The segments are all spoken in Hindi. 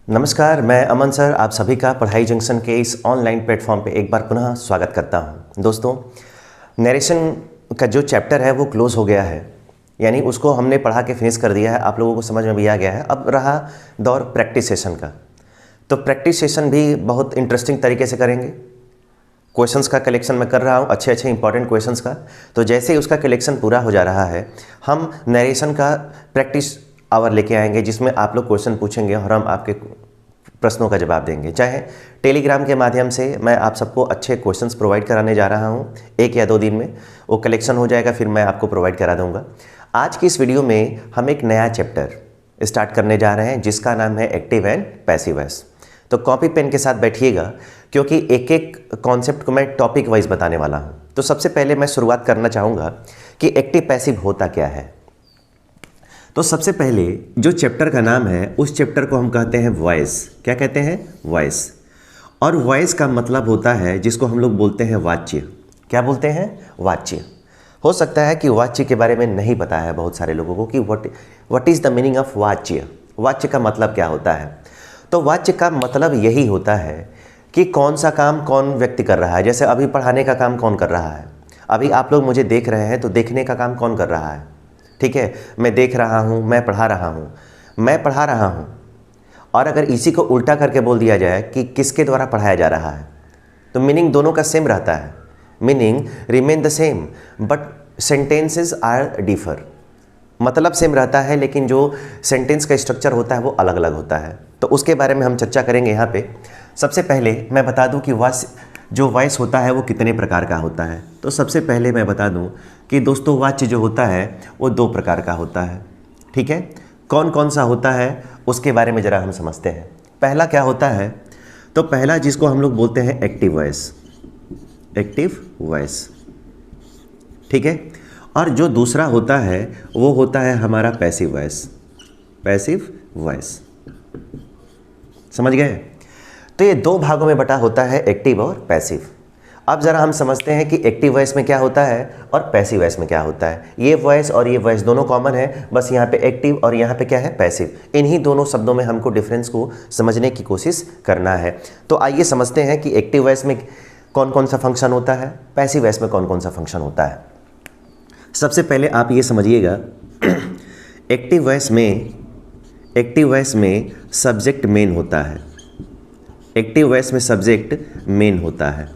नमस्कार, मैं अमन सर आप सभी का पढ़ाई जंक्शन के इस ऑनलाइन प्लेटफॉर्म पे एक बार पुनः स्वागत करता हूं। दोस्तों, नरेशन का जो चैप्टर है वो क्लोज हो गया है, यानी उसको हमने पढ़ा के फिनिश कर दिया है, आप लोगों को समझ में भी आ गया है। अब रहा दौर प्रैक्टिस सेशन का। तो प्रैक्टिस सेशन भी बहुत इंटरेस्टिंग तरीके से करेंगे। क्वेश्चंस का कलेक्शन मैं कर रहा हूँ, अच्छे अच्छे इंपॉर्टेंट क्वेश्चंस का। तो जैसे ही उसका कलेक्शन पूरा हो जा रहा है, हम नरेशन का प्रैक्टिस आवर लेके आएंगे, जिसमें आप लोग क्वेश्चन पूछेंगे और हम आपके प्रश्नों का जवाब देंगे। चाहे टेलीग्राम के माध्यम से मैं आप सबको अच्छे क्वेश्चंस प्रोवाइड कराने जा रहा हूं, 1 या 2 दिन में वो कलेक्शन हो जाएगा, फिर मैं आपको प्रोवाइड करा दूंगा। आज की इस वीडियो में हम एक नया चैप्टर स्टार्ट करने जा रहे हैं, जिसका नाम है एक्टिव एंड पैसिव वॉइस। तो कॉपी पेन के साथ बैठिएगा, क्योंकि एक एक कॉन्सेप्ट को मैं टॉपिक वाइज बताने वाला हूँ। तो सबसे पहले मैं शुरुआत करना चाहूँगा कि एक्टिव पैसिव होता क्या है। तो सबसे पहले जो चैप्टर का नाम है, उस चैप्टर को हम कहते हैं वॉइस। क्या कहते हैं? वॉइस। और वॉइस का मतलब होता है जिसको हम लोग बोलते हैं वाच्य। क्या बोलते हैं? वाच्य। हो सकता है कि वाच्य के बारे में नहीं पता है बहुत सारे लोगों को कि what is the meaning of वाच्य। वाच्य का मतलब क्या होता है? तो वाच्य का मतलब यही होता है कि कौन सा काम कौन व्यक्ति कर रहा है। जैसे अभी पढ़ाने का काम कौन कर रहा है, अभी आप लोग मुझे देख रहे हैं, तो देखने का काम कौन कर रहा है? ठीक है, मैं देख रहा हूँ, मैं पढ़ा रहा हूँ, मैं पढ़ा रहा हूँ। और अगर इसी को उल्टा करके बोल दिया जाए कि किसके द्वारा पढ़ाया जा रहा है, तो मीनिंग दोनों का सेम रहता है, meaning remain the same, but sentences are differ. मतलब सेम रहता है, लेकिन जो सेंटेंस का स्ट्रक्चर होता है वो अलग अलग होता है। तो उसके बारे में हम चर्चा करेंगे यहाँ पे। सबसे पहले मैं बता दूँ कि जो वॉइस होता है वो कितने प्रकार का होता है। तो सबसे पहले मैं बता दूं कि दोस्तों, वाच्य जो होता है वो 2 प्रकार का होता है। ठीक है, कौन कौन सा होता है उसके बारे में ज़रा हम समझते हैं। पहला क्या होता है? तो पहला जिसको हम लोग बोलते हैं एक्टिव वॉइस। एक्टिव वॉइस, ठीक है। और जो दूसरा होता है वो होता है हमारा पैसिव वॉइस। पैसिव वॉइस, समझ गए? तो ये 2 भागों में बटा होता है, एक्टिव और पैसिव। अब ज़रा हम समझते हैं कि एक्टिव वॉइस में क्या होता है और पैसिव वॉइस में क्या होता है। ये वॉइस और ये वॉइस दोनों कॉमन है, बस यहाँ पे एक्टिव और यहाँ पे क्या है? पैसिव। इन्हीं दोनों शब्दों में हमको डिफरेंस को समझने की कोशिश करना है। तो आइए समझते हैं कि एक्टिव वॉइस में कौन कौन सा फंक्शन होता है, पैसिव वॉइस में कौन कौन सा फंक्शन होता है। सबसे पहले आप ये समझिएगा, एक्टिव वॉइस में सब्जेक्ट मेन होता है। एक्टिव वॉइस में सब्जेक्ट मेन होता है।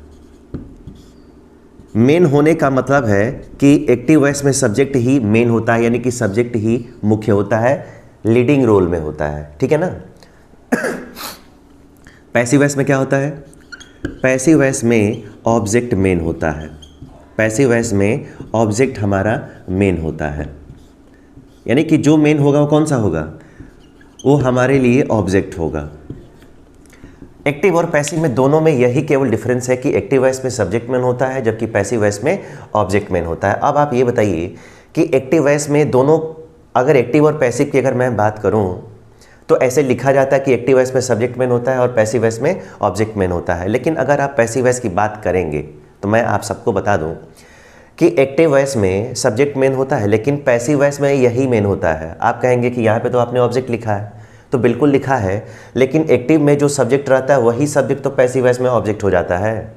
मेन होने का मतलब है कि एक्टिव वॉइस में सब्जेक्ट ही मेन होता है, यानी कि सब्जेक्ट ही मुख्य होता है, लीडिंग रोल में होता है। ठीक है ना? पैसिव वॉइस में क्या होता है? पैसिव वॉइस में ऑब्जेक्ट मेन होता है। पैसिव वॉइस में ऑब्जेक्ट हमारा मेन होता है, यानी कि जो मेन होगा वो कौन सा होगा? वो हमारे लिए ऑब्जेक्ट होगा। एक्टिव और पैसिव में दोनों में यही केवल डिफरेंस है कि एक्टिव वॉइस में सब्जेक्ट मेन होता है, जबकि पैसिव वॉइस में ऑब्जेक्ट मेन होता है। अब आप ये बताइए कि एक्टिव वॉइस में दोनों, अगर एक्टिव और पैसिव की अगर मैं बात करूं, तो ऐसे लिखा जाता है कि एक्टिव वॉइस में सब्जेक्ट मेन होता है और पैसिव वॉइस में ऑब्जेक्ट मेन होता है। लेकिन अगर आप पैसिव वॉइस की बात करेंगे तो मैं आप सबको बता दूँ कि एक्टिव वॉइस में सब्जेक्ट मेन होता है, लेकिन पैसिव वॉइस में यही मेन होता है। आप कहेंगे कि यहाँ पर तो आपने ऑब्जेक्ट लिखा है, तो बिल्कुल लिखा है, लेकिन एक्टिव में जो सब्जेक्ट रहता है वही सब्जेक्ट तो पैसिव वॉइस में ऑब्जेक्ट हो जाता है।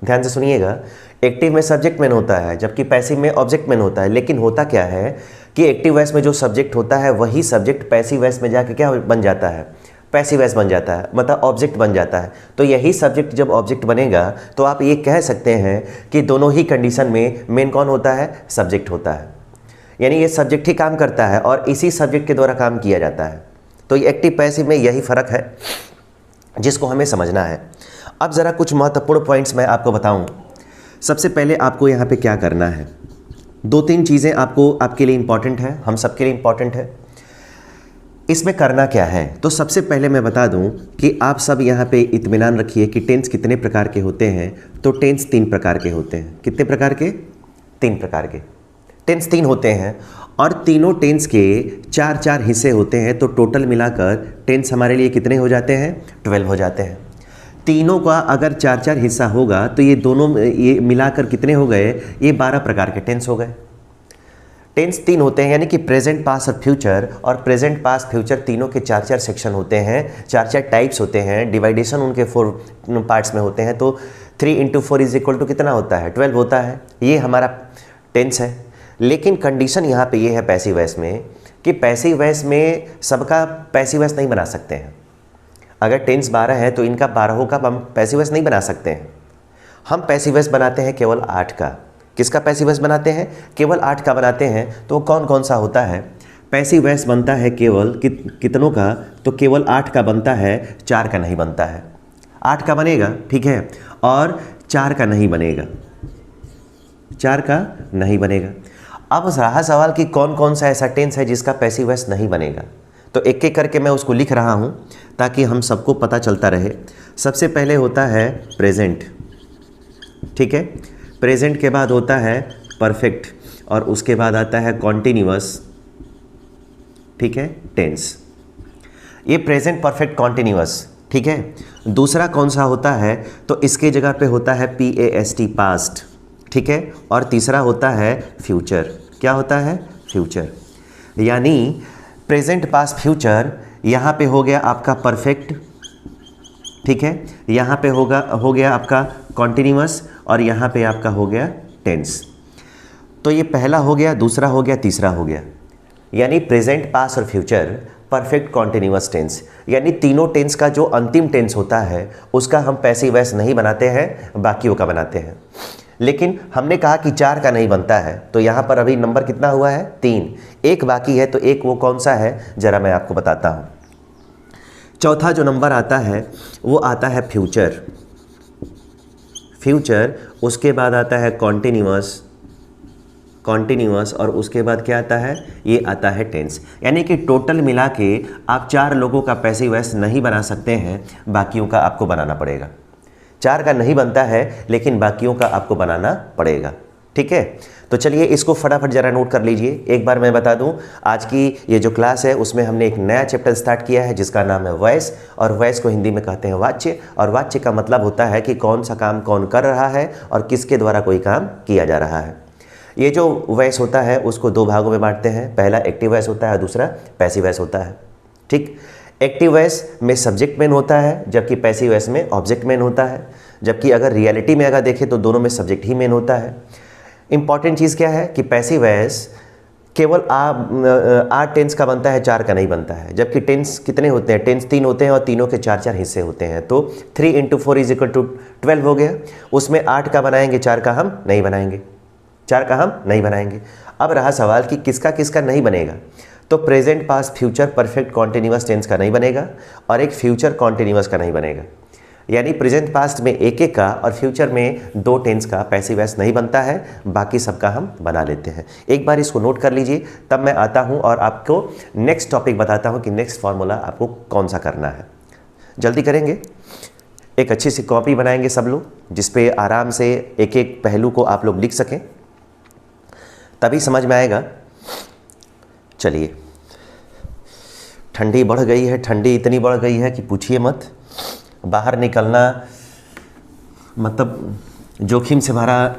ध्यान से सुनिएगा, एक्टिव में सब्जेक्ट मेन होता है जबकि पैसिव में ऑब्जेक्ट मेन होता है। लेकिन होता क्या है कि एक्टिव वॉइस में जो सब्जेक्ट होता है वही सब्जेक्ट पैसिव वॉइस में जाके क्या बन जाता है? पैसिव वॉइस बन जाता है, मतलब ऑब्जेक्ट बन जाता है। तो यही सब्जेक्ट जब ऑब्जेक्ट बनेगा तो आप ये कह सकते हैं कि दोनों ही कंडीशन में मेन कौन होता है? सब्जेक्ट होता है। यानी ये सब्जेक्ट ही काम करता है और इसी सब्जेक्ट के द्वारा काम किया जाता है। तो ये एक्टिव पैसिव में यही फ़र्क है जिसको हमें समझना है। अब ज़रा कुछ महत्वपूर्ण पॉइंट्स मैं आपको बताऊं। सबसे पहले आपको यहाँ पे क्या करना है, 2-3 चीज़ें आपके लिए इम्पॉर्टेंट है, हम सबके लिए इम्पॉर्टेंट है। इसमें करना क्या है? तो सबसे पहले मैं बता दूं कि आप सब यहाँ पे इत्मीनान रखिए कि टेंस कितने प्रकार के होते हैं। तो टेंस 3 प्रकार के होते हैं। कितने प्रकार के? 3 प्रकार के। टेंस 3 होते हैं और तीनों टेंस के 4-4 हिस्से होते हैं। तो टोटल मिलाकर टेंस हमारे लिए कितने हो जाते हैं? 12 हो जाते हैं। तीनों का अगर 4-4 हिस्सा होगा तो ये दोनों ये मिलाकर कितने हो गए? ये 12 प्रकार के टेंस हो गए। टेंस 3 होते हैं, यानी कि प्रेजेंट, पास्ट और फ्यूचर, और प्रेजेंट, पास्ट, फ्यूचर तीनों के 4-4 सेक्शन होते हैं, 4-4 टाइप्स होते हैं, डिवाइडेशन उनके 4 पार्ट्स में होते हैं। तो 3 × 4 = कितना होता है? 12 होता है। ये हमारा टेंस है। लेकिन कंडीशन यहाँ पे ये है पैसिव वॉइस में कि पैसिव वॉइस में सबका पैसिव वॉइस नहीं बना सकते हैं। अगर टेंस 12 है तो इनका 12 का हम पैसिव वॉइस नहीं बना सकते हैं। हम पैसिव वॉइस बनाते हैं केवल 8 का। किसका पैसिव वॉइस बनाते हैं? केवल 8 का बनाते हैं। तो कौन कौन सा होता है? पैसिव वॉइस बनता है केवल कितनों का? तो केवल 8 का बनता है, 4 का नहीं बनता है। 8 का बनेगा, ठीक है, और 4 का नहीं बनेगा, 4 का नहीं बनेगा। अब रहा सवाल कि कौन कौन सा ऐसा टेंस है जिसका पैसिव वॉइस नहीं बनेगा। तो एक एक करके मैं उसको लिख रहा हूँ ताकि हम सबको पता चलता रहे। सबसे पहले होता है प्रेजेंट, ठीक है। प्रेजेंट के बाद होता है परफेक्ट, और उसके बाद आता है कॉन्टिन्यूअस, ठीक है, टेंस। ये प्रेजेंट, परफेक्ट, कॉन्टिन्यूअस, ठीक है। दूसरा कौन सा होता है? तो इसके जगह पे होता है PAST, पास्ट, ठीक है। और तीसरा होता है फ्यूचर। क्या होता है? फ्यूचर। यानी प्रेजेंट, पास्ट, फ्यूचर, यहाँ पे हो गया आपका परफेक्ट, ठीक है, यहाँ पे हो गया आपका कॉन्टिन्यूअस, और यहाँ पे आपका हो गया टेंस। तो ये पहला हो गया, दूसरा हो गया, तीसरा हो गया। यानी प्रेजेंट, पास्ट और फ्यूचर, परफेक्ट, कॉन्टिन्यूअस टेंस, यानी तीनों टेंस का जो अंतिम टेंस होता है उसका हम पैसिव वॉइस नहीं बनाते हैं, बाकियों का बनाते हैं। लेकिन हमने कहा कि 4 का नहीं बनता है, तो यहाँ पर अभी नंबर कितना हुआ है? 3। एक बाकी है, तो एक वो कौन सा है ज़रा मैं आपको बताता हूँ। चौथा जो नंबर आता है वो आता है फ्यूचर, फ्यूचर, उसके बाद आता है कॉन्टिन्यूअस, कॉन्टिन्यूअस, और उसके बाद क्या आता है? ये आता है टेंस। यानी कि टोटल मिला के आप 4 लोगों का पैसिव वॉइस नहीं बना सकते हैं, बाकियों का आपको बनाना पड़ेगा। 4 का नहीं बनता है, लेकिन बाकियों का आपको बनाना पड़ेगा, ठीक है। तो चलिए इसको फटाफट ज़रा नोट कर लीजिए। एक बार मैं बता दूं, आज की ये जो क्लास है उसमें हमने एक नया चैप्टर स्टार्ट किया है जिसका नाम है वॉइस, और वॉइस को हिंदी में कहते हैं वाच्य, और वाच्य का मतलब होता है कि कौन सा काम कौन कर रहा है और किसके द्वारा कोई काम किया जा रहा है। ये जो वॉइस होता है उसको 2 भागों में बांटते हैं। पहला एक्टिव वॉइस होता है, दूसरा पैसिव वॉइस होता है, ठीक। एक्टिव वॉइस में सब्जेक्ट मेन होता है, जबकि पैसिव वॉइस में ऑब्जेक्ट मेन होता है। जबकि अगर रियलिटी में अगर देखें तो दोनों में सब्जेक्ट ही मेन होता है। इंपॉर्टेंट चीज़ क्या है कि पैसिव वॉइस केवल 8 टेंस का बनता है, 4 का नहीं बनता है। जबकि टेंस कितने होते हैं? टेंस 3 होते हैं और तीनों के 4-4 हिस्से होते हैं। तो 3 × 4 = 12 हो गया। उसमें 8 का बनाएंगे, 4 का हम नहीं बनाएंगे, 4 का हम नहीं बनाएंगे। अब रहा सवाल कि किसका किसका नहीं बनेगा। तो present, past, future, perfect, continuous tense का नहीं बनेगा, और एक फ्यूचर कॉन्टिन्यूअस का नहीं बनेगा। यानी प्रेजेंट, पास्ट में एक का और फ्यूचर में 2 टेंस का पैसिव वॉइस नहीं बनता है, बाकी सबका हम बना लेते हैं। एक बार इसको नोट कर लीजिए, तब मैं आता हूं और आपको नेक्स्ट टॉपिक बताता हूं कि नेक्स्ट फार्मूला आपको कौन सा करना है। जल्दी करेंगे। एक अच्छी सी कॉपी बनाएंगे सब लोग, जिस पे आराम से एक एक पहलू को आप लोग लिख सकें, तभी समझ में आएगा। चलिए, ठंडी बढ़ गई है, ठंडी इतनी बढ़ गई है कि पूछिए मत। बाहर निकलना मतलब जोखिम से भरा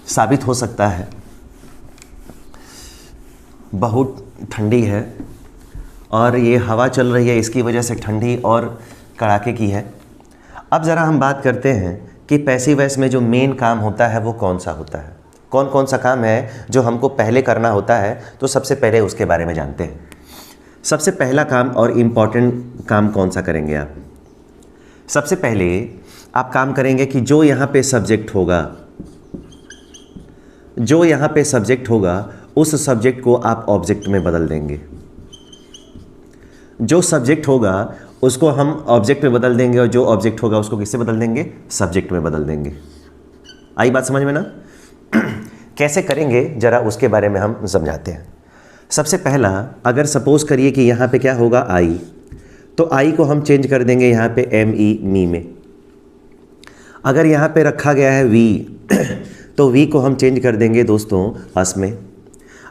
साबित हो सकता है। बहुत ठंडी है और ये हवा चल रही है, इसकी वजह से ठंडी और कड़ाके की है। अब ज़रा हम बात करते हैं कि पैसिव वॉइस में जो मेन काम होता है वो कौन सा होता है, कौन कौन सा काम है जो हमको पहले करना होता है। तो सबसे पहले उसके बारे में जानते हैं। सबसे पहला काम और इम्पॉर्टेंट काम कौन सा करेंगे आप? सबसे पहले आप काम करेंगे कि जो यहाँ पे सब्जेक्ट होगा, जो यहाँ पे सब्जेक्ट होगा उस सब्जेक्ट को आप ऑब्जेक्ट में बदल देंगे। जो सब्जेक्ट होगा उसको हम ऑब्जेक्ट में बदल देंगे, और जो ऑब्जेक्ट होगा उसको किससे बदल देंगे? सब्जेक्ट में बदल देंगे। आई बात समझ में ना? कैसे करेंगे ज़रा उसके बारे में हम समझाते हैं। सबसे पहला, अगर सपोज करिए कि यहाँ पे क्या होगा? आई, तो आई को हम चेंज कर देंगे यहाँ पे मी में। अगर यहाँ पे रखा गया है वी तो वी को हम चेंज कर देंगे दोस्तों अस में।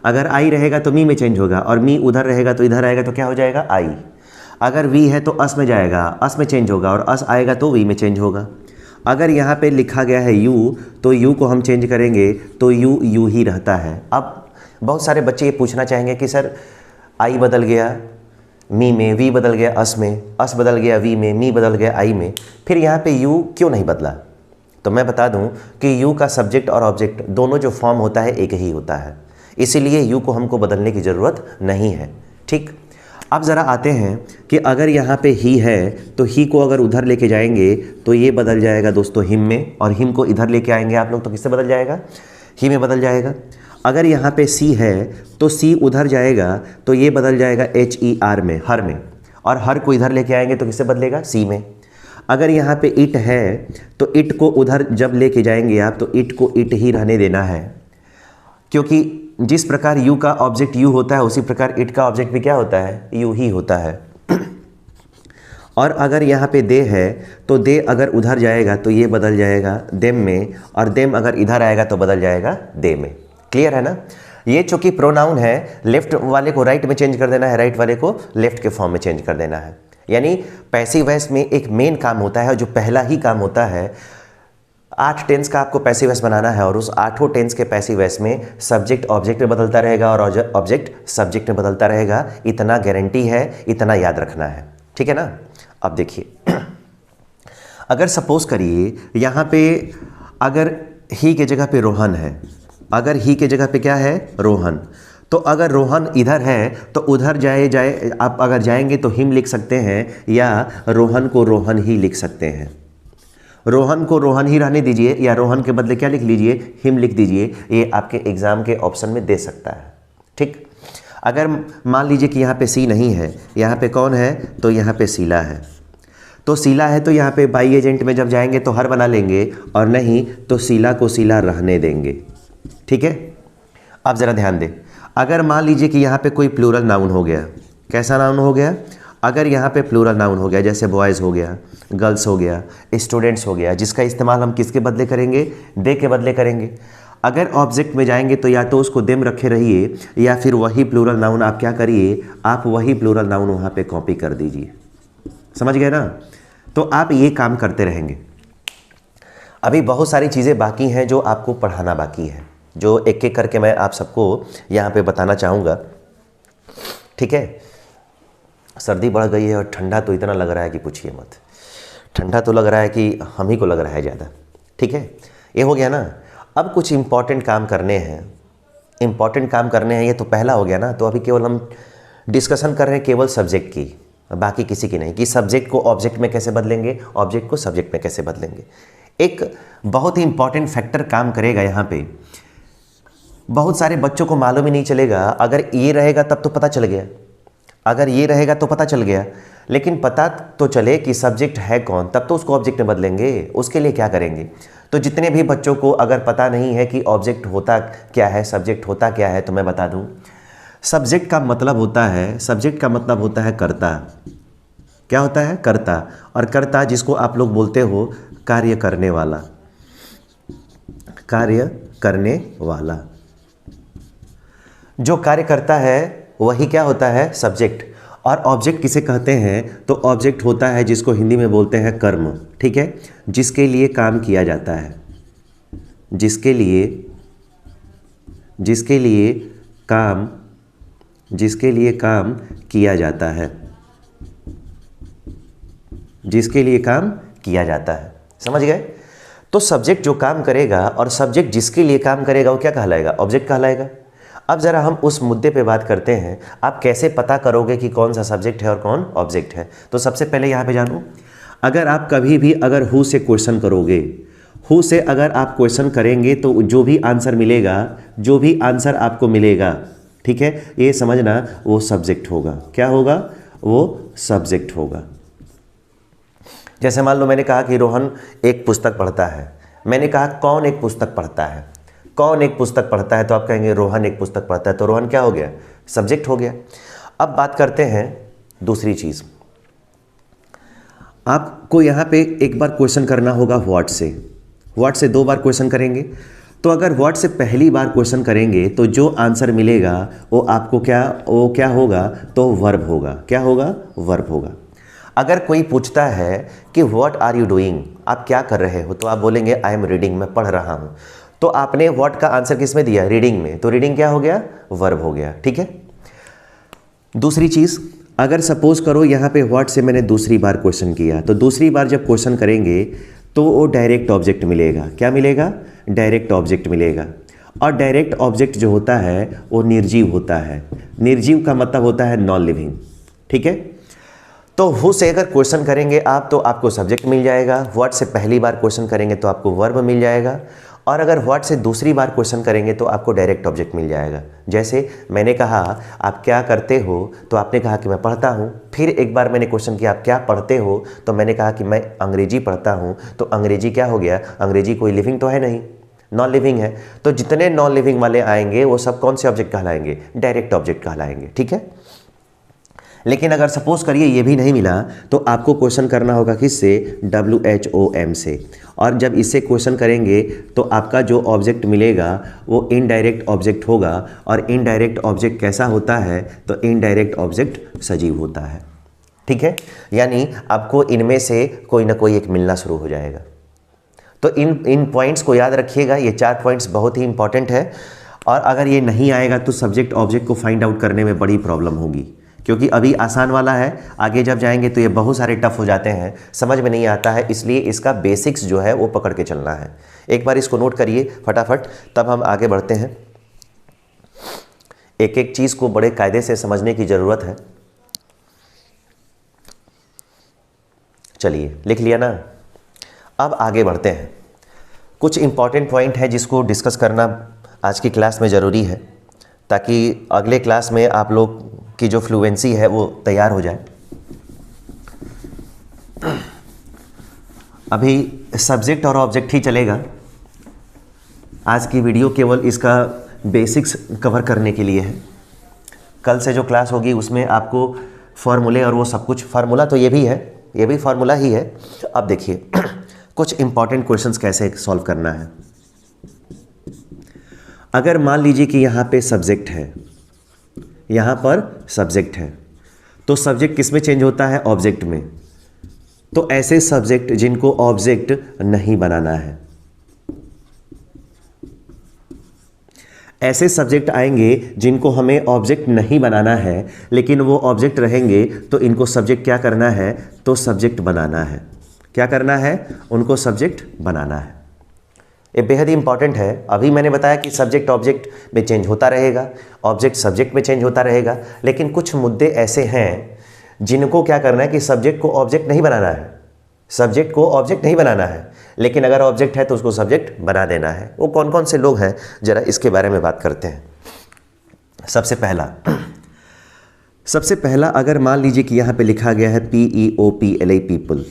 अगर आई रहेगा तो मी में चेंज होगा, और मी उधर रहेगा तो इधर आएगा, तो क्या हो जाएगा? आई। अगर वी है तो अस में जाएगा, अस में चेंज होगा, और अस आएगा तो वी में चेंज होगा। अगर यहाँ पे लिखा गया है यू, तो यू को हम चेंज करेंगे तो यू ही रहता है। अब बहुत सारे बच्चे ये पूछना चाहेंगे कि सर आई बदल गया मी में, वी बदल गया अस में, अस बदल गया वी में, मी बदल गया आई में, फिर यहाँ पे यू क्यों नहीं बदला? तो मैं बता दूं कि यू का सब्जेक्ट और ऑब्जेक्ट दोनों जो फॉर्म होता है एक ही होता है, इसीलिए यू को हमको बदलने की ज़रूरत नहीं है। ठीक, अब ज़रा आते हैं कि अगर यहाँ पे ही है तो ही को अगर उधर लेके जाएंगे तो ये बदल जाएगा दोस्तों हिम में, और हिम को इधर लेके आएंगे आप लोग तो किससे बदल जाएगा? ही में बदल जाएगा। अगर यहाँ पे सी है तो सी उधर जाएगा तो ये बदल जाएगा HER में, हर में, और हर को इधर लेके आएंगे तो किससे बदलेगा? सी में। अगर यहाँ पे इट है तो इट को उधर जब लेके जाएंगे आप तो इट को इट ही रहने देना है, क्योंकि जिस प्रकार यू का ऑब्जेक्ट यू होता है उसी प्रकार इट का ऑब्जेक्ट भी क्या होता है? यू ही होता है। और अगर यहाँ पे दे है तो दे अगर उधर जाएगा तो ये बदल जाएगा देम में, और देम अगर इधर आएगा तो बदल जाएगा दे में। क्लियर है ना? ये चूंकि प्रोनाउन है, लेफ्ट वाले को राइट में चेंज कर देना है, राइट वाले को लेफ्ट के फॉर्म में चेंज कर देना है। यानी पैसिव वॉइस में एक मेन काम होता है, जो पहला ही काम होता है, 8 टेंस का आपको पैसिव वॉइस बनाना है, और उस 8 टेंस के पैसिव वॉइस में सब्जेक्ट ऑब्जेक्ट में बदलता रहेगा और ऑब्जेक्ट सब्जेक्ट में बदलता रहेगा। इतना गारंटी है, इतना याद रखना है। ठीक है ना? अब देखिए, अगर सपोज करिए यहाँ पे अगर ही के जगह पे रोहन है, अगर ही के जगह पे क्या है? रोहन, तो अगर रोहन इधर है तो उधर जाए आप अगर जाएंगे तो हिम लिख सकते हैं, या रोहन को रोहन ही लिख सकते हैं। रोहन को रोहन ही रहने दीजिए, या रोहन के बदले क्या लिख लीजिए? हिम लिख दीजिए। ये आपके एग्ज़ाम के ऑप्शन में दे सकता है। ठीक, अगर मान लीजिए कि यहाँ पे सी नहीं है, यहाँ पे कौन है? तो यहाँ पे शीला है। तो शीला है तो यहाँ पे बाई एजेंट में जब जाएंगे तो हर बना लेंगे, और नहीं तो शीला को शीला रहने देंगे। ठीक है, अब ज़रा ध्यान दें, अगर मान लीजिए कि यहाँ पे कोई प्लूरल नाउन हो गया, कैसा नाउन हो गया? अगर यहाँ पे प्लूरल नाउन हो गया, जैसे बॉयज़ हो गया, गर्ल्स हो गया, स्टूडेंट्स हो गया, जिसका इस्तेमाल हम किसके बदले करेंगे? दे के बदले करेंगे। अगर ऑब्जेक्ट में जाएंगे तो या तो उसको देम रखे रहिए, या फिर वही प्लूरल नाउन आप क्या करिए? आप वही प्लूरल नाउन वहाँ पे कॉपी कर दीजिए। समझ गए ना? तो आप ये काम करते रहेंगे। अभी बहुत सारी चीज़ें बाकी हैं जो आपको पढ़ाना बाकी है, जो एक एक करके मैं आप सबको यहाँ पे बताना चाहूँगा। ठीक है, सर्दी बढ़ गई है और ठंडा तो इतना लग रहा है कि पूछिए मत। ठंडा तो लग रहा है कि हम ही को लग रहा है ज़्यादा। ठीक है, ये हो गया ना। अब कुछ इम्पॉर्टेंट काम करने हैं, इम्पॉर्टेंट काम करने हैं। ये तो पहला हो गया ना। तो अभी केवल हम डिस्कशन कर रहे हैं केवल सब्जेक्ट की, बाकी किसी की नहीं, कि सब्जेक्ट को ऑब्जेक्ट में कैसे बदलेंगे, ऑब्जेक्ट को सब्जेक्ट में कैसे बदलेंगे। एक बहुत ही इंपॉर्टेंट फैक्टर काम करेगा यहाँ पे। बहुत सारे बच्चों को मालूम ही नहीं चलेगा। अगर ये रहेगा तब तो पता चल गया, अगर ये रहेगा तो पता चल गया, लेकिन पता तो चले कि सब्जेक्ट है कौन, तब तो उसको ऑब्जेक्ट में बदलेंगे। उसके लिए क्या करेंगे? तो जितने भी बच्चों को अगर पता नहीं है कि ऑब्जेक्ट होता क्या है, सब्जेक्ट होता क्या है, तो मैं बता दूं, सब्जेक्ट का मतलब होता है, सब्जेक्ट का मतलब होता है कर्ता। क्या होता है? कर्ता। और कर्ता जिसको आप लोग बोलते हो कार्य करने वाला, कार्य करने वाला। जो कार्य करता है वही क्या होता है? सब्जेक्ट। और ऑब्जेक्ट किसे कहते हैं? तो ऑब्जेक्ट होता है जिसको हिंदी में बोलते हैं कर्म। ठीक है, जिसके लिए काम किया जाता है, जिसके लिए काम किया जाता है, जिसके लिए काम किया जाता है। समझ गए? तो सब्जेक्ट जो काम करेगा और सब्जेक्ट जिसके लिए काम करेगा वो क्या कहलाएगा? ऑब्जेक्ट कहलाएगा। अब ज़रा हम उस मुद्दे पे बात करते हैं, आप कैसे पता करोगे कि कौन सा सब्जेक्ट है और कौन ऑब्जेक्ट है। तो सबसे पहले यहाँ पे जानो, अगर आप कभी भी अगर हु से क्वेश्चन करोगे, हु से अगर आप क्वेश्चन करेंगे तो जो भी आंसर मिलेगा, जो भी आंसर आपको मिलेगा, ठीक है, ये समझना वो सब्जेक्ट होगा। क्या होगा? वो सब्जेक्ट होगा। जैसे मान लो मैंने कहा कि रोहन एक पुस्तक पढ़ता है, मैंने कहा कौन एक पुस्तक पढ़ता है, कौन एक पुस्तक पढ़ता है, तो आप कहेंगे रोहन एक पुस्तक पढ़ता है, तो रोहन क्या हो गया? सब्जेक्ट हो गया। अब बात करते हैं दूसरी चीज़। आपको यहाँ पे एक बार क्वेश्चन करना होगा व्हाट से, व्हाट से 2 बार क्वेश्चन करेंगे। तो अगर व्हाट से पहली बार क्वेश्चन करेंगे तो जो आंसर मिलेगा वो आपको क्या होगा? तो वर्ब होगा। क्या होगा? वर्ब होगा। अगर कोई पूछता है कि व्हाट आर यू डूइंग, आप क्या कर रहे हो, तो आप बोलेंगे आई एम रीडिंग, मैं पढ़ रहा हूँ। तो आपने व्हाट का आंसर किस में दिया, रीडिंग में, तो रीडिंग क्या हो गया, वर्ब हो गया। ठीक है। दूसरी चीज़, अगर सपोज करो यहाँ पे व्हाट से मैंने दूसरी बार क्वेश्चन किया, तो दूसरी बार जब क्वेश्चन करेंगे तो वो डायरेक्ट ऑब्जेक्ट मिलेगा। क्या मिलेगा, डायरेक्ट ऑब्जेक्ट मिलेगा। और डायरेक्ट ऑब्जेक्ट जो होता है वो निर्जीव होता है। निर्जीव का मतलब होता है नॉन लिविंग। ठीक है। तो हु से अगर क्वेश्चन करेंगे आप तो आपको सब्जेक्ट मिल जाएगा, व्हाट से पहली बार क्वेश्चन करेंगे तो आपको वर्ब मिल जाएगा, और अगर व्हाट से दूसरी बार क्वेश्चन करेंगे तो आपको डायरेक्ट ऑब्जेक्ट मिल जाएगा। जैसे मैंने कहा आप क्या करते हो, तो आपने कहा कि मैं पढ़ता हूँ। फिर एक बार मैंने क्वेश्चन किया आप क्या पढ़ते हो, तो मैंने कहा कि मैं अंग्रेजी पढ़ता हूँ। तो अंग्रेजी क्या हो गया, अंग्रेजी कोई लिविंग तो है नहीं, नॉन लिविंग है। तो जितने नॉन लिविंग वाले आएंगे वो सब कौन से ऑब्जेक्ट कहलाएंगे, डायरेक्ट ऑब्जेक्ट कहलाएंगे। ठीक है। लेकिन अगर सपोज करिए ये भी नहीं मिला तो आपको क्वेश्चन करना होगा किससे, WHOM से। और जब इससे क्वेश्चन करेंगे तो आपका जो ऑब्जेक्ट मिलेगा वो इनडायरेक्ट ऑब्जेक्ट होगा। और इनडायरेक्ट ऑब्जेक्ट कैसा होता है, तो इनडायरेक्ट ऑब्जेक्ट सजीव होता है। ठीक है। यानी आपको इनमें से कोई ना कोई एक मिलना शुरू हो जाएगा। तो इन पॉइंट्स को याद रखिएगा, ये 4 पॉइंट्स बहुत ही इंपॉर्टेंट है। और अगर ये नहीं आएगा तो सब्जेक्ट ऑब्जेक्ट को फाइंड आउट करने में बड़ी प्रॉब्लम होगी, क्योंकि अभी आसान वाला है, आगे जब जाएंगे तो ये बहुत सारे टफ हो जाते हैं, समझ में नहीं आता है। इसलिए इसका बेसिक्स जो है वो पकड़ के चलना है। एक बार इसको नोट करिए फटाफट, तब हम आगे बढ़ते हैं। एक एक चीज़ को बड़े कायदे से समझने की ज़रूरत है। चलिए लिख लिया ना, अब आगे बढ़ते हैं। कुछ इंपॉर्टेंट पॉइंट है जिसको डिस्कस करना आज की क्लास में ज़रूरी है, ताकि अगले क्लास में आप लोग की जो फ्लुएंसी है वो तैयार हो जाए। अभी सब्जेक्ट और ऑब्जेक्ट ही चलेगा। आज की वीडियो केवल इसका बेसिक्स कवर करने के लिए है। कल से जो क्लास होगी उसमें आपको फॉर्मूले और वो सब कुछ, फार्मूला तो ये भी है, ये भी फार्मूला ही है। अब देखिए कुछ इंपॉर्टेंट क्वेश्चंस कैसे सॉल्व करना है। अगर मान लीजिए कि यहाँ पे सब्जेक्ट है, यहाँ पर सब्जेक्ट है, तो सब्जेक्ट किस में चेंज होता है, ऑब्जेक्ट में। तो ऐसे सब्जेक्ट जिनको ऑब्जेक्ट नहीं बनाना है, ऐसे सब्जेक्ट आएंगे जिनको हमें ऑब्जेक्ट नहीं बनाना है लेकिन वो ऑब्जेक्ट रहेंगे, तो इनको सब्जेक्ट क्या करना है, तो सब्जेक्ट बनाना है। क्या करना है, उनको सब्जेक्ट बनाना है। ये बेहद ही इंपॉर्टेंट है। अभी मैंने बताया कि सब्जेक्ट ऑब्जेक्ट में चेंज होता रहेगा, ऑब्जेक्ट सब्जेक्ट में चेंज होता रहेगा, लेकिन कुछ मुद्दे ऐसे हैं जिनको क्या करना है कि सब्जेक्ट को ऑब्जेक्ट नहीं बनाना है, सब्जेक्ट को ऑब्जेक्ट नहीं बनाना है, लेकिन अगर ऑब्जेक्ट है तो उसको सब्जेक्ट बना देना है। वो कौन कौन से लोग हैं, जरा इसके बारे में बात करते हैं। सबसे पहला अगर मान लीजिए कि यहाँ पे लिखा गया है PEOPLE, पीपल।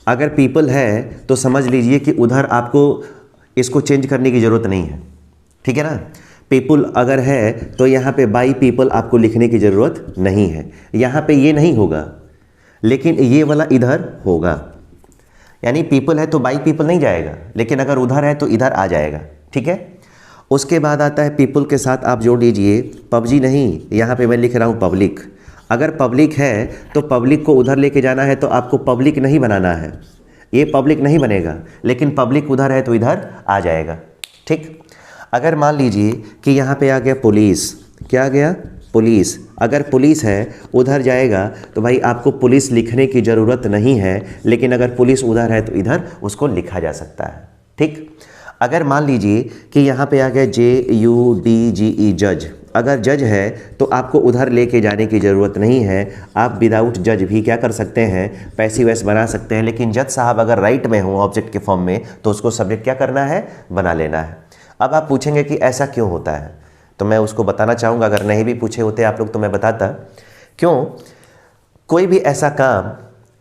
अगर पीपल है तो समझ लीजिए कि उधर आपको इसको चेंज करने की ज़रूरत नहीं है। ठीक है ना। पीपल अगर है तो यहाँ पे बाई पीपल आपको लिखने की ज़रूरत नहीं है। यहाँ पे ये नहीं होगा लेकिन ये वाला इधर होगा। यानी पीपल है तो बाई पीपल नहीं जाएगा, लेकिन अगर उधर है तो इधर आ जाएगा। ठीक है। उसके बाद आता है पीपल के साथ आप जोड़ दीजिए पबजी, नहीं, यहाँ पे मैं लिख रहा हूँ पब्लिक। अगर पब्लिक है तो पब्लिक को उधर लेके जाना है तो आपको पब्लिक नहीं बनाना है, ये पब्लिक नहीं बनेगा, लेकिन पब्लिक उधर है तो इधर आ जाएगा। ठीक। अगर मान लीजिए कि यहाँ पे आ गया पुलिस, क्या आ गया, पुलिस। अगर पुलिस है उधर जाएगा तो भाई आपको पुलिस लिखने की ज़रूरत नहीं है, लेकिन अगर पुलिस उधर है तो इधर उसको लिखा जा सकता है। ठीक। अगर मान लीजिए कि यहाँ पे आ गया JUDGE, जज। अगर जज है तो आपको उधर लेके जाने की ज़रूरत नहीं है, आप विदाउट जज भी क्या कर सकते हैं, पैसिव वॉइस बना सकते हैं। लेकिन जज साहब अगर राइट में हो ऑब्जेक्ट के फॉर्म में तो उसको सब्जेक्ट क्या करना है, बना लेना है। अब आप पूछेंगे कि ऐसा क्यों होता है, तो मैं उसको बताना चाहूँगा। अगर नहीं भी पूछे होते आप लोग तो मैं बताता। क्यों, कोई भी ऐसा काम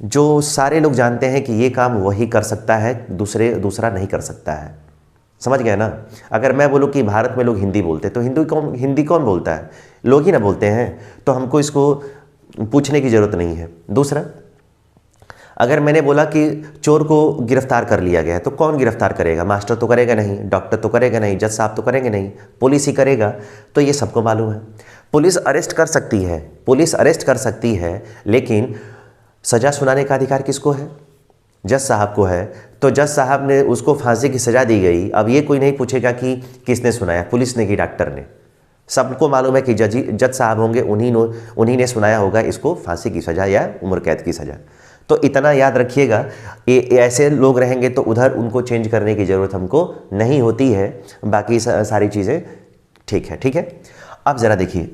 जो सारे लोग जानते हैं कि ये काम वही कर सकता है, दूसरा नहीं कर सकता है। समझ गए ना। अगर मैं बोलूँ कि भारत में लोग हिंदी बोलते हैं तो हिंदी कौन बोलता है, लोग ही ना बोलते हैं, तो हमको इसको पूछने की ज़रूरत नहीं है। दूसरा, अगर मैंने बोला कि चोर को गिरफ्तार कर लिया गया है तो कौन गिरफ्तार करेगा, मास्टर तो करेगा नहीं, डॉक्टर तो करेगा नहीं, जज साहब तो करेंगे नहीं, पुलिस ही करेगा। तो ये सबको मालूम है। पुलिस अरेस्ट कर सकती है, लेकिन सज़ा सुनाने का अधिकार किसको है, जज साहब को है, तो जज साहब ने उसको फांसी की सज़ा दी गई। अब ये कोई नहीं पूछेगा कि किसने सुनाया, पुलिस ने कि डॉक्टर ने। सबको मालूम है कि जज साहब होंगे, उन्हीं ने सुनाया होगा इसको फांसी की सज़ा या उम्र कैद की सज़ा। तो इतना याद रखिएगा, ऐसे लोग रहेंगे तो उधर उनको चेंज करने की ज़रूरत हमको नहीं होती है, बाकी सारी चीज़ें ठीक है। ठीक है, अब ज़रा देखिए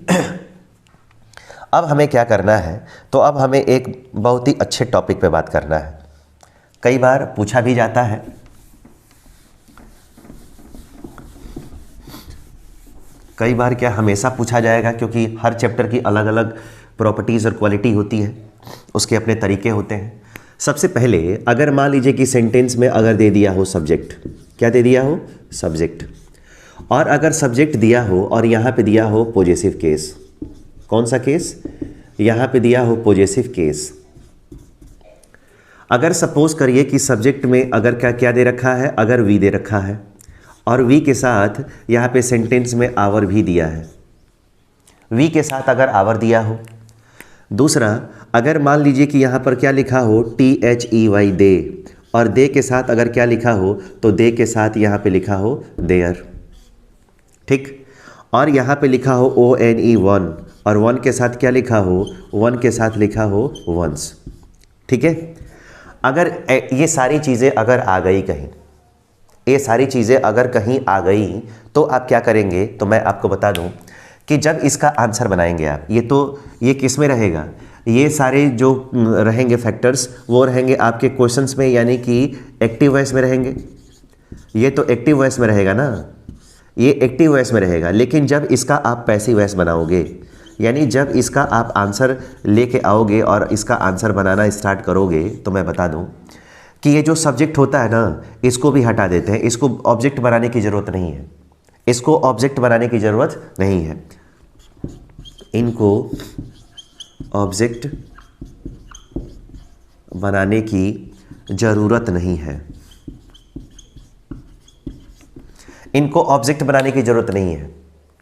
अब हमें क्या करना है। तो अब हमें एक बहुत ही अच्छे टॉपिक पे बात करना है। कई बार पूछा भी जाता है, कई बार क्या हमेशा पूछा जाएगा, क्योंकि हर चैप्टर की अलग अलग प्रॉपर्टीज़ और क्वालिटी होती है, उसके अपने तरीके होते हैं। सबसे पहले अगर मान लीजिए कि सेंटेंस में अगर दे दिया हो सब्जेक्ट, क्या दे दिया हो, सब्जेक्ट, और अगर सब्जेक्ट दिया हो और यहाँ पे दिया हो पॉजेसिव केस, कौन सा केस, यहाँ पे दिया हो पॉजेसिव केस। अगर सपोज करिए कि सब्जेक्ट में अगर क्या क्या दे रखा है, अगर वी दे रखा है और वी के साथ यहाँ पे सेंटेंस में आवर भी दिया है, वी के साथ अगर आवर दिया हो। दूसरा, अगर मान लीजिए कि यहाँ पर क्या लिखा हो, THEY दे, और दे के साथ अगर क्या लिखा हो, तो दे के साथ यहाँ पे लिखा हो देयर, ठीक, और यहाँ पे लिखा हो ONE वन, और वन के साथ क्या लिखा हो, वन के साथ लिखा हो वंस। ठीक है, अगर ये सारी चीज़ें अगर आ गई कहीं, ये सारी चीज़ें अगर कहीं आ गई तो आप क्या करेंगे, तो मैं आपको बता दूं कि जब इसका आंसर बनाएंगे आप, ये किस में रहेगा, ये सारे जो रहेंगे फैक्टर्स वो रहेंगे आपके क्वेश्चंस में, यानी कि एक्टिव वॉइस में रहेंगे। ये तो एक्टिव वॉइस में रहेगा ना, ये एक्टिव वॉइस में रहेगा। लेकिन जब इसका आप पैसिव वॉइस बनाओगे, यानी जब इसका आप आंसर लेके आओगे और इसका आंसर बनाना स्टार्ट करोगे, तो मैं बता दूं कि ये जो सब्जेक्ट होता है ना, इसको भी हटा देते हैं, इसको ऑब्जेक्ट बनाने की ज़रूरत नहीं है, इसको ऑब्जेक्ट बनाने की ज़रूरत नहीं है, इनको ऑब्जेक्ट बनाने की ज़रूरत नहीं है, इनको ऑब्जेक्ट बनाने की ज़रूरत नहीं है।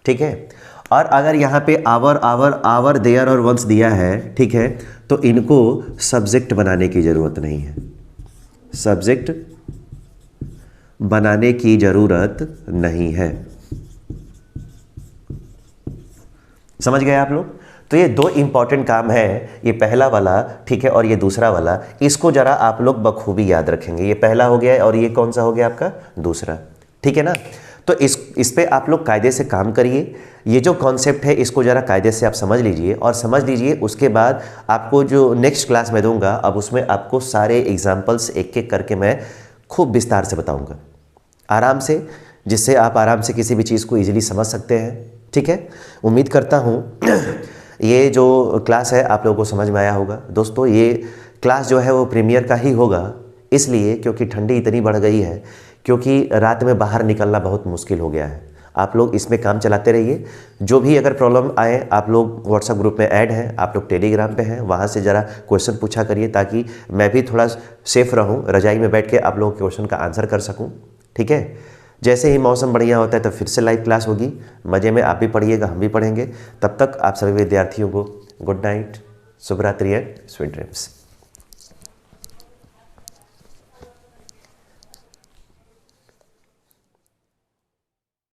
ठीक है, और अगर यहाँ पे आवर देयर और वंस दिया है, ठीक है, तो इनको सब्जेक्ट बनाने की ज़रूरत नहीं है, सब्जेक्ट बनाने की ज़रूरत नहीं है। समझ गए आप लोग? तो ये दो इंपॉर्टेंट काम है, ये पहला वाला, ठीक है, और ये दूसरा वाला। इसको ज़रा आप लोग बखूबी याद रखेंगे। ये पहला हो गया और ये कौन सा हो गया आपका, दूसरा। ठीक है ना? तो इस पे आप लोग कायदे से काम करिए। ये जो कॉन्सेप्ट है इसको ज़रा कायदे से आप समझ लीजिए, और समझ लीजिए उसके बाद आपको जो नेक्स्ट क्लास में दूंगा, अब उसमें आपको सारे एग्जाम्पल्स एक एक करके मैं खूब विस्तार से बताऊंगा, आराम से, जिससे आप आराम से किसी भी चीज़ को ईजिली समझ सकते हैं। ठीक है, उम्मीद करता हूँ ये जो क्लास है आप लोगों को समझ में आया होगा। दोस्तों, ये क्लास जो है वो प्रीमियर का ही होगा, इसलिए क्योंकि ठंडी इतनी बढ़ गई है, क्योंकि रात में बाहर निकलना बहुत मुश्किल हो गया है। आप लोग इसमें काम चलाते रहिए। जो भी अगर प्रॉब्लम आए, आप लोग व्हाट्सएप ग्रुप में ऐड हैं, आप लोग टेलीग्राम पे हैं, वहाँ से ज़रा क्वेश्चन पूछा करिए, ताकि मैं भी थोड़ा सेफ रहूँ, रजाई में बैठ के आप लोगों के क्वेश्चन का आंसर कर सकूँ। ठीक है, जैसे ही मौसम बढ़िया होता है तो फिर से लाइव क्लास होगी। मज़े में आप भी पढ़िएगा, हम भी पढ़ेंगे। तब तक आप सभी विद्यार्थियों को गुड नाइट, शुभ रात्रि एंड स्वीट ड्रीम्स।